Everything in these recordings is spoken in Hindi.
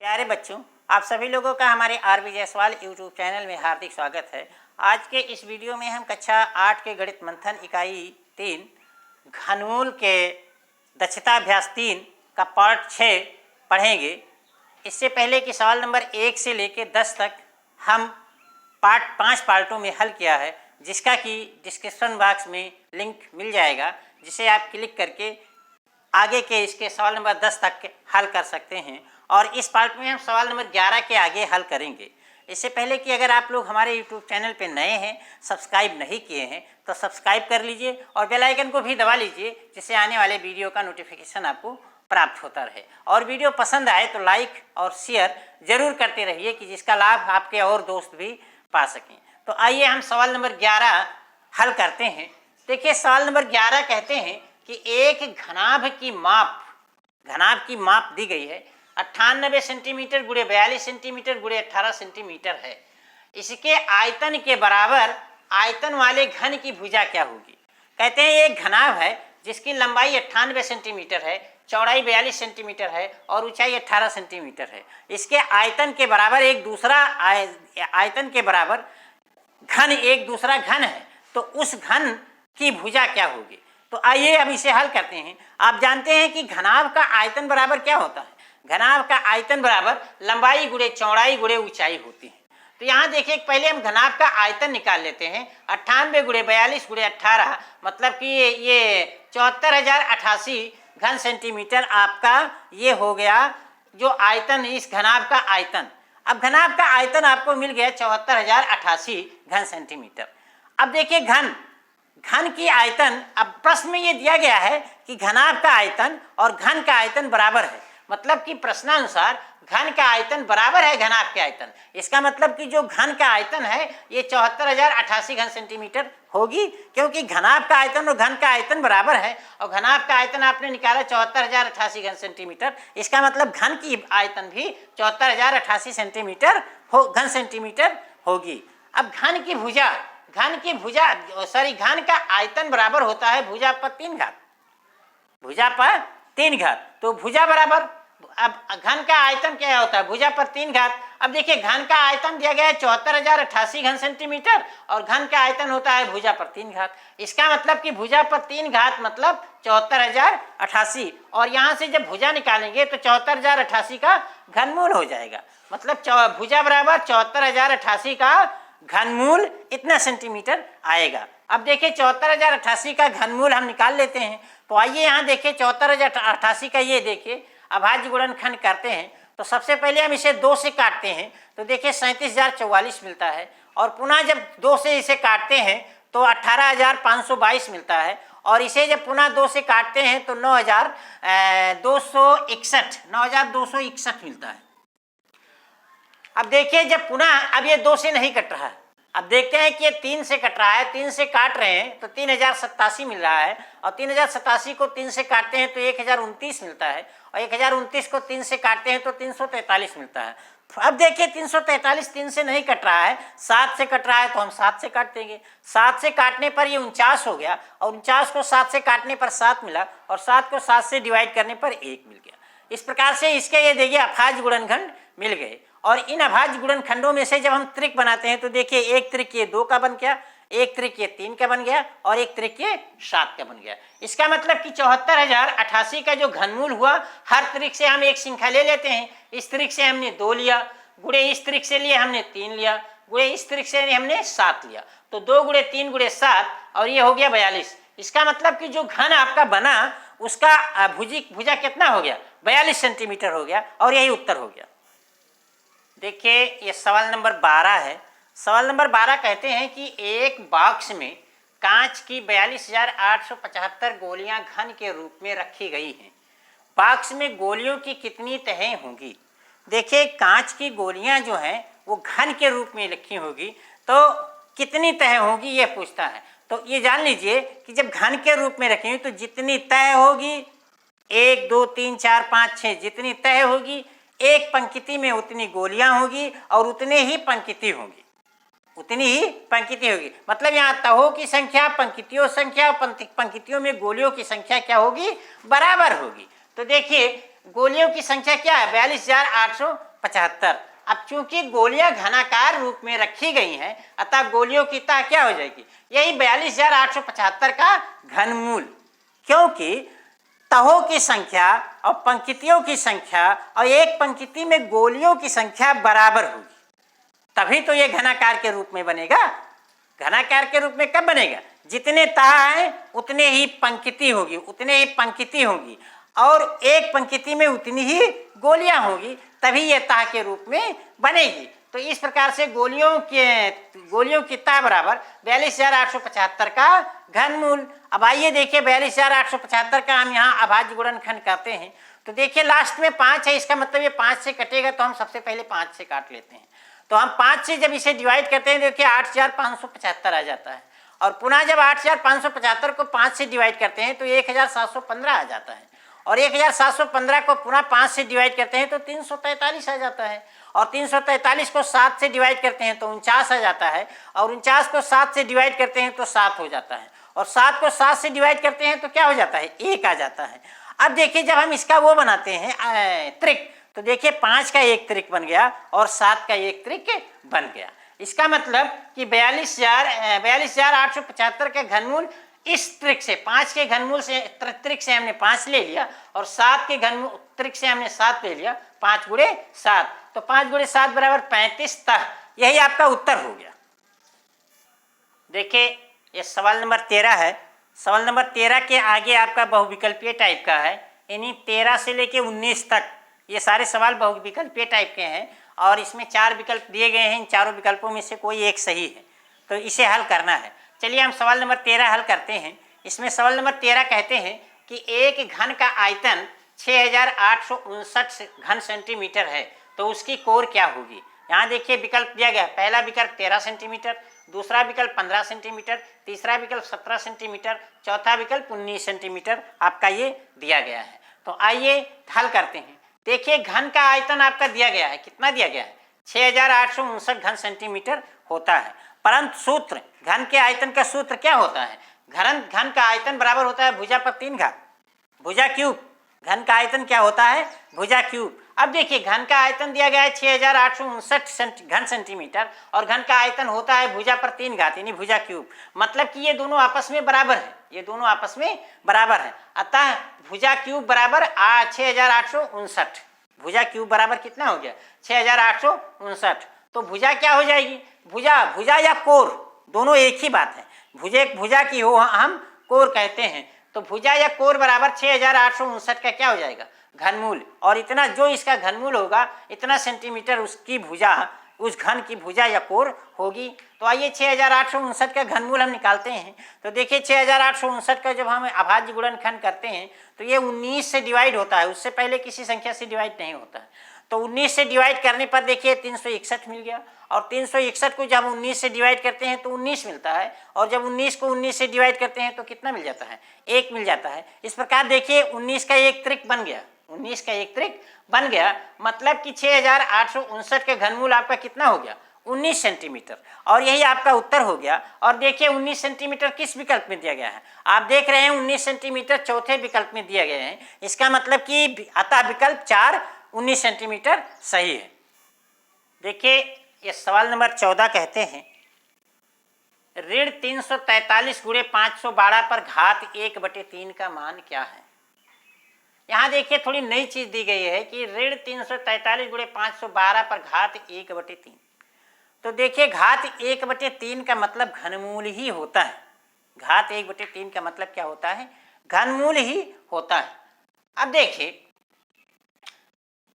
प्यारे बच्चों, आप सभी लोगों का हमारे आर.बी. जायसवाल यूट्यूब चैनल में हार्दिक स्वागत है। आज के इस वीडियो में हम कक्षा 8 के गणित मंथन इकाई 3 घनमूल के दक्षता अभ्यास 3 का पार्ट 6 पढ़ेंगे। इससे पहले कि सवाल नंबर 1 से लेकर 10 तक हम पार्ट 5 पार्टों में हल किया है, जिसका कि डिस्क्रिप्शन बॉक्स में लिंक मिल जाएगा, जिसे आप क्लिक करके आगे के इसके सवाल नंबर 10 तक हल कर सकते हैं। और इस पार्ट में हम सवाल नंबर 11 के आगे हल करेंगे। इससे पहले कि अगर आप लोग हमारे यूट्यूब चैनल पे नए हैं, सब्सक्राइब नहीं किए हैं, तो सब्सक्राइब कर लीजिए और बेल आइकन को भी दबा लीजिए, जिससे आने वाले वीडियो का नोटिफिकेशन आपको प्राप्त होता रहे। और वीडियो पसंद आए तो लाइक और शेयर ज़रूर करते रहिए, कि जिसका लाभ आपके और दोस्त भी पा सकें। तो आइए हम सवाल नंबर 11 हल करते हैं। देखिए, सवाल नंबर 11 कहते हैं कि एक घनाभ की माप दी गई है 98 सेंटीमीटर गुणे 42 सेंटीमीटर गुणे 18 सेंटीमीटर है। इसके आयतन के बराबर आयतन वाले घन की भुजा क्या होगी। कहते हैं एक घनाभ है जिसकी लंबाई 98 सेंटीमीटर है, चौड़ाई 42 सेंटीमीटर है और ऊंचाई 18 सेंटीमीटर है। इसके आयतन के बराबर आयतन के बराबर घन एक दूसरा घन है, तो उस घन की भुजा क्या होगी। तो आइए अब इसे हल करते हैं। आप जानते हैं कि घनाभ का आयतन बराबर क्या होता है। घनाभ का आयतन बराबर लंबाई गुणे चौड़ाई गुणे ऊंचाई होती है। तो यहाँ देखिए, पहले हम घनाभ का आयतन निकाल लेते हैं। 98 गुणे 42 गुणे 18 मतलब कि ये 74,088 घन सेंटीमीटर आपका ये हो गया जो आयतन, इस घनाभ का आयतन। अब घनाभ का आयतन आपको मिल गया 74,088 घन सेंटीमीटर। अब देखिए घन की आयतन, अब प्रश्न में ये दिया गया है कि घनाभ का आयतन और घन का आयतन बराबर है, मतलब कि प्रश्नानुसार घन का आयतन बराबर है घनाभ के आयतन। इसका मतलब कि जो घन का आयतन है ये 74,088 घन सेंटीमीटर होगी, क्योंकि घनाभ का आयतन और घन का आयतन बराबर है। और घनाभ का आयतन आपने निकाला 74,088 घन सेंटीमीटर, इसका मतलब घन की आयतन भी 74,088 घन सेंटीमीटर होगी। अब घन का आयतन बराबर होता है भुजा पर 3 घात। तो भुजा बराबर, अब घन का आयतन क्या होता है, भुजा पर 3 घात। अब देखिए, घन का आयतन दिया गया है 74,088 घन सेंटीमीटर और घन का आयतन होता है भुजा पर 3 घात। इसका मतलब कि भुजा पर 3 घात मतलब 74,088, और यहाँ से जब भुजा निकालेंगे तो 74,088 का घनमूल हो जाएगा। मतलब भुजा बराबर 74,088 का घनमूल इतना सेंटीमीटर आएगा। अब देखिए, 74,088 का घनमूल हम निकाल लेते हैं। तो आइए यहाँ देखिए, 74,088 का ये देखिए अभाज्य गुणनखंड करते हैं। तो सबसे पहले हम इसे 2 से काटते हैं, तो देखिए 37,044 मिलता है। और पुनः जब 2 से इसे काटते हैं तो 18,522 मिलता है। और इसे जब पुनः 2 से काटते हैं तो 9,261 मिलता है। अब देखिए, जब पुनः अब ये 2 से नहीं कट रहा है, अब देखते हैं कि ये 3 से कट रहा है। 3 से काट रहे हैं तो 3,087 मिल रहा है, और 3,087 को 3 से काटते हैं तो 1,029 मिलता है, और 1,029 को 3 से काटते हैं तो 343 मिलता है। अब देखिए, 343 3 से नहीं कट रहा है, 7 से कट रहा है, तो हम 7 से काट देंगे। 7 से काटने पर ये 49 हो गया, और 49 को 7 से काटने पर 7 मिला, और 7 को 7 से डिवाइड करने पर 1 मिल गया। इस प्रकार से इसके ये देखिए अभाज्य गुणनखंड मिल गए। और इन अभाज्य गुणनखंडों में से जब हम त्रिक बनाते हैं तो देखिए, एक त्रिक ये 2 का बन गया, एक त्रिक ये 3 का बन गया, और एक त्रिक ये 7 का बन गया। इसका मतलब कि 74,088 का जो घनमूल हुआ, हर त्रिक से हम एक संख्या ले लेते हैं। इस त्रिक से हमने 2 लिया, गुणे इस त्रिक से लिए हमने 3 लिया, गुणे इस त्रिक से हमने 7 लिया। तो 2 गुणे 3 गुणे 7, और ये हो गया 42। इसका मतलब कि जो घन आपका बना उसका भुजा कितना हो गया, 42 सेंटीमीटर हो गया, और यही उत्तर हो गया। देखिए, ये सवाल नंबर 12 है। सवाल नंबर 12 कहते हैं कि एक बॉक्स में कांच की 42,875 गोलियां घन के रूप में रखी गई हैं। बॉक्स में गोलियों की कितनी तहें होंगी। देखिए, कांच की गोलियां जो हैं वो घन के रूप में रखी होगी, तो कितनी तह होगी ये पूछता है। तो ये जान लीजिए कि जब घन के रूप में रखेंगे तो जितनी तह होगी, 1 2 3 4 5 6 जितनी तह होगी, एक पंक्ति में उतनी गोलियां होगी, और उतनी ही पंक्ति होगी। मतलब यहाँ तहों की संख्या, पंक्तियों संख्या, पंक्तियों में गोलियों की संख्या क्या होगी, बराबर होगी। तो देखिए, गोलियों की संख्या क्या है, 875। अब चूंकि गोलियां घनाकार रूप में रखी गई हैं, अतः गोलियों की तह क्या हो जाएगी, यही 42,875 का घनमूल, क्योंकि तहों की संख्या और पंक्तियों की संख्या और एक पंक्ति में गोलियों की संख्या बराबर होगी, तभी तो ये घनाकार के रूप में बनेगा। घनाकार के रूप में कब बनेगा, जितने तह हैं उतने ही पंक्ति होगी, उतने ही पंक्ति होगी, और एक पंक्ति में उतनी ही गोलियां होगी, तभी ये तह के रूप में बनेगी। तो इस प्रकार से गोलियों की तह बराबर 42,875 का घनमूल। अब आइए देखिए 42,875 का हम यहाँ अभाज्य गुणनखंड करते हैं। तो देखिए लास्ट में 5 है, इसका मतलब ये 5 से कटेगा, तो हम सबसे पहले 5 से काट लेते हैं। तो हम 5 से जब इसे डिवाइड करते हैं, देखिए 8,575 आ जाता है, और पुनः जब 8,575 को 5 से डिवाइड करते हैं तो 1,715 आ जाता है, और 1,715 को पुनः 5 से डिवाइड करते हैं तो 343 आ जाता है, और 343 को 7 से डिवाइड करते हैं तो 49 आ जाता है, और 49 को 7 से डिवाइड करते हैं तो 7 हो जाता है, और 7 को 7 से डिवाइड करते हैं तो क्या हो जाता है, 1 आ जाता है। अब देखिए जब हम इसका वो बनाते हैं त्रिक, तो देखिए 5 का एक त्रिक बन गया और 7 का एक त्रिक बन गया। इसका मतलब कि 42,875 का घनमूल इस त्रिक से, 5 के घनमूल से त्रिक से हमने 5 ले लिया, और 7 के घनमूल त्रिक से हमने 7 ले लिया, 5 गुणे 7, तो 5 गुणे 7 बराबर 35 तह। यही आपका उत्तर हो गया। देखिए ये सवाल नंबर 13 है। सवाल नंबर 13 के आगे आपका बहुविकल्पीय टाइप का है, यानी 13 से लेके 19 तक ये सारे सवाल बहुविकल्पीय टाइप के हैं, और इसमें 4 विकल्प दिए गए हैं। इन चारों विकल्पों में से कोई एक सही है, तो इसे हल करना है। चलिए हम सवाल नंबर 13 हल करते हैं। इसमें सवाल नंबर 13 कहते हैं कि एक घन का आयतन 6,859 घन सेंटीमीटर है, तो उसकी कोर क्या होगी। यहाँ देखिए विकल्प दिया गया है। पहला विकल्प 13 सेंटीमीटर, दूसरा विकल्प 15 सेंटीमीटर, तीसरा विकल्प 17 सेंटीमीटर, चौथा विकल्प 19 सेंटीमीटर आपका ये दिया गया है। तो आइए हल करते हैं। देखिए घन का आयतन आपका दिया गया है, कितना दिया गया है, 6,859 घन सेंटीमीटर होता है, परंतु सूत्र घन के आयतन का सूत्र क्या होता है, घन का आयतन बराबर होता है भुजा पर 3 घात, भुजा क्यूब। घन का आयतन क्या होता है, भुजा क्यूब। अब देखिए घन का आयतन दिया गया है 6,859 घन सेंटीमीटर, और घन का आयतन होता है भुजा पर 3 घात यानी भुजा क्यूब। मतलब कि ये दोनों आपस में बराबर है, ये दोनों आपस में बराबर है। अतः भुजा क्यूब बराबर 6,859, भुजा क्यूब बराबर कितना हो गया, 6,859। तो भुजा क्या हो जाएगी, भुजा या कोर दोनों एक ही बात है। भुजा की हो हम कोर कहते हैं, तो भुजा या कोर बराबर 6,859 का क्या हो जाएगा, घनमूल। और इतना जो इसका घनमूल होगा, इतना सेंटीमीटर उसकी भुजा, उस घन की भुजा या कोर होगी। तो आइए 6,859 का घनमूल हम निकालते हैं। तो देखिए 6,859 का जब हम अभाज्य गुणनखंड करते हैं तो ये 19 से डिवाइड होता है, उससे पहले किसी संख्या से डिवाइड नहीं होता है। तो 19 से डिवाइड करने पर देखिए 361 मिल गया, और 361 को जब 19 से डिवाइड करते हैं तो 19 मिलता है, और जब 19 को 19 से डिवाइड करते हैं तो कितना मिल जाता है, 1 मिल जाता है। इस प्रकार देखिए 19 का एक त्रिक बन गया, 19 का एक त्रिक बन गया। मतलब कि 6,859 का घनमूल आपका कितना हो गया, 19 सेंटीमीटर, और यही आपका उत्तर हो गया। और देखिए 19 सेंटीमीटर किस विकल्प में दिया गया है, आप देख रहे हैं 19 सेंटीमीटर चौथे विकल्प में दिया गया है। इसका मतलब कि अतः विकल्प 4 19 सेंटीमीटर सही है। देखिए ये सवाल नंबर 14 कहते हैं ऋण 343 गुणे 512 पर घात 1/3 का मान क्या है। यहाँ देखिए थोड़ी नई चीज दी गई है कि ऋण 343 गुणे 512 पर घात 1/3। तो देखिए घात 1/3 का मतलब घनमूल ही होता है। घात 1/3 का मतलब क्या होता है, घनमूल ही होता है। अब देखिए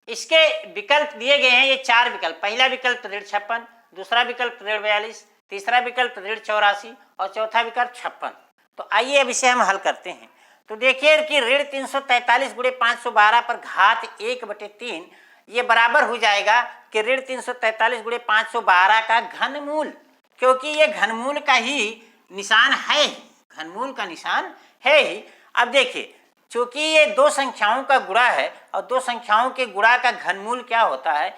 इसके विकल्प दिए गए हैं, ये 4 विकल्प। पहला विकल्प ऋण 56, दूसरा विकल्प ऋण 42, तीसरा विकल्प ऋण 84 और चौथा विकल्प 56। तो आइए अब इसे हम हल करते हैं। तो देखिए कि ऋण 343 गुणे 512 पर घात 1/3 ये बराबर हो जाएगा कि ऋण 343 गुणे 512 का घनमूल, क्योंकि ये घनमूल का ही निशान है, घनमूल का निशान है ही। अब देखिए चूंकि ये दो संख्याओं का गुणा है, और दो संख्याओं के गुणा का घनमूल क्या होता है,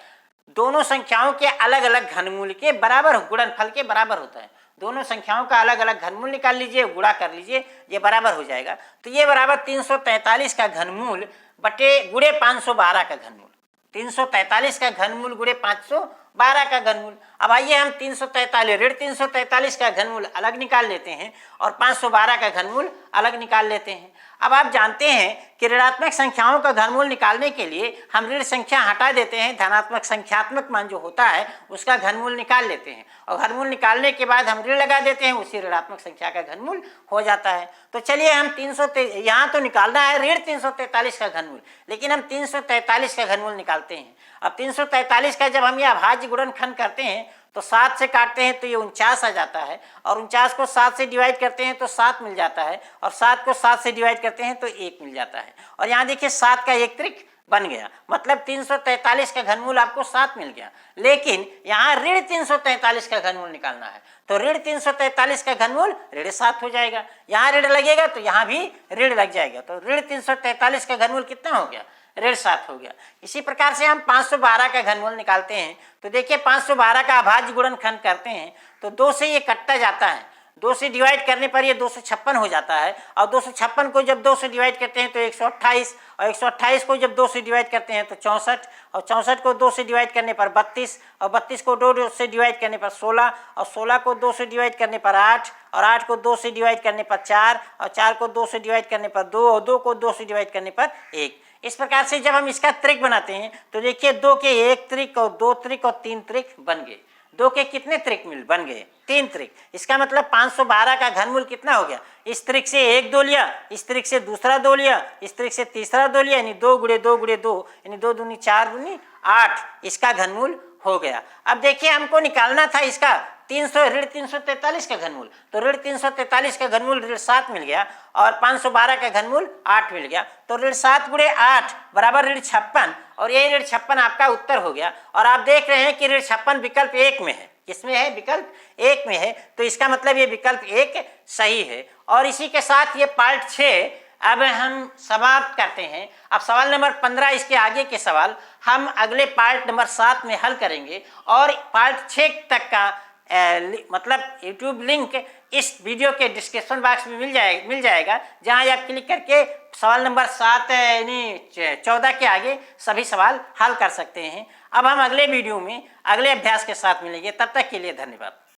दोनों संख्याओं के अलग अलग घनमूल के बराबर, गुणनफल के बराबर होता है। दोनों संख्याओं का अलग अलग घनमूल निकाल लीजिए, गुणा कर लीजिए, ये बराबर हो जाएगा। तो ये बराबर 343 का घनमूल बटे गुणे 512 का घनमूल, 343 का घनमूल गुणे 512 का घनमूल। अब आइए हम 343 ऋण 343 का घनमूल अलग निकाल लेते हैं और 512 का घनमूल अलग निकाल लेते हैं। अब आप जानते हैं कि ऋणात्मक संख्याओं का घनमूल निकालने के लिए हम ऋण संख्या हटा देते हैं, धनात्मक संख्यात्मक मान जो होता है उसका घनमूल निकाल लेते हैं और घनमूल निकालने के बाद हम ऋण लगा देते हैं, उसी ऋणात्मक संख्या का घनमूल हो जाता है। तो चलिए हम यहाँ तो निकालना है ऋण 343 का घनमूल, लेकिन हम 343 का घनमूल निकालते हैं। अब 343 का जब हम यह अभाज्य गुणनखंड करते हैं तो 7 से काटते हैं तो ये 49 आ जाता है और 49 को 7 से डिवाइड करते हैं तो 7 मिल जाता है और 7 को 7 से डिवाइड करते हैं तो 1 मिल जाता है। और यहाँ देखिए 7 का एक त्रिक बन गया, मतलब 343 का घनमूल आपको 7 मिल गया। लेकिन यहाँ ऋण 343 का घनमूल निकालना है तो ऋण 343 का घनमूल ऋण 7 हो जाएगा। यहाँ ऋण लगेगा तो यहाँ भी ऋण लग जाएगा, तो ऋण 343 का घनमूल कितना हो गया? ऋण 7 हो गया। इसी प्रकार से हम 512 का घनमूल निकालते हैं तो देखिए 512 का अभाज्य गुणनखंड करते हैं तो 2 से ये कटता जाता है, 2 से डिवाइड करने पर ये 256 हो जाता है और 256 को जब 2 से डिवाइड करते हैं तो 128 और 128 को जब 2 से डिवाइड करते हैं तो 64 और 64 को 2 से डिवाइड करने पर 32 और 32 को 2 से डिवाइड करने पर 16 और 16 को 2 से डिवाइड करने पर 8 और 8 को 2 से डिवाइड करने पर 4 और 4 को 2 से डिवाइड करने पर 2 और 2 को 2 से डिवाइड करने पर 1। इस प्रकार से जब हम इसका त्रिक बनाते हैं तो देखिए 2 के 1 त्रिक और 2 त्रिक और 3 त्रिक बन गए। 2 के कितने त्रिक बन गए? 3 त्रिक। इसका मतलब 512 का घनमूल कितना हो गया? इस त्रिक से 1 2 लिया, इस त्रिक से दूसरा 2 लिया, इस त्रिक से तीसरा 2 लिया, यानी 2 गुणे 2 गुणे 2 यानी 2 दूनी 4 दूनी 8, इसका घनमूल हो गया। अब देखिए हमको निकालना था इसका ऋण 343 का घनमूल, तो ऋण 343 का घनमूल ऋण 7 मिल गया और 512 का घनमूल 8 मिल गया, तो ऋण 7 गुणे 8 बराबर ऋण 56 और यही ऋण 56 आपका उत्तर हो गया। और आप देख रहे हैं कि ऋण 56 विकल्प 1 में है। किसमें है? विकल्प 1 में है, तो इसका मतलब ये विकल्प 1 सही है। और इसी के साथ ये पार्ट 6 अब हम समाप्त करते हैं। अब सवाल नंबर 15 इसके आगे के सवाल हम अगले पार्ट नंबर 7 में हल करेंगे और पार्ट 6 तक का मतलब YouTube लिंक इस वीडियो के डिस्क्रिप्शन बॉक्स में मिल जाएगा जहां आप क्लिक करके सवाल नंबर 7 यानी 14 के आगे सभी सवाल हल कर सकते हैं। अब हम अगले वीडियो में अगले अभ्यास के साथ मिलेंगे, तब तक के लिए धन्यवाद।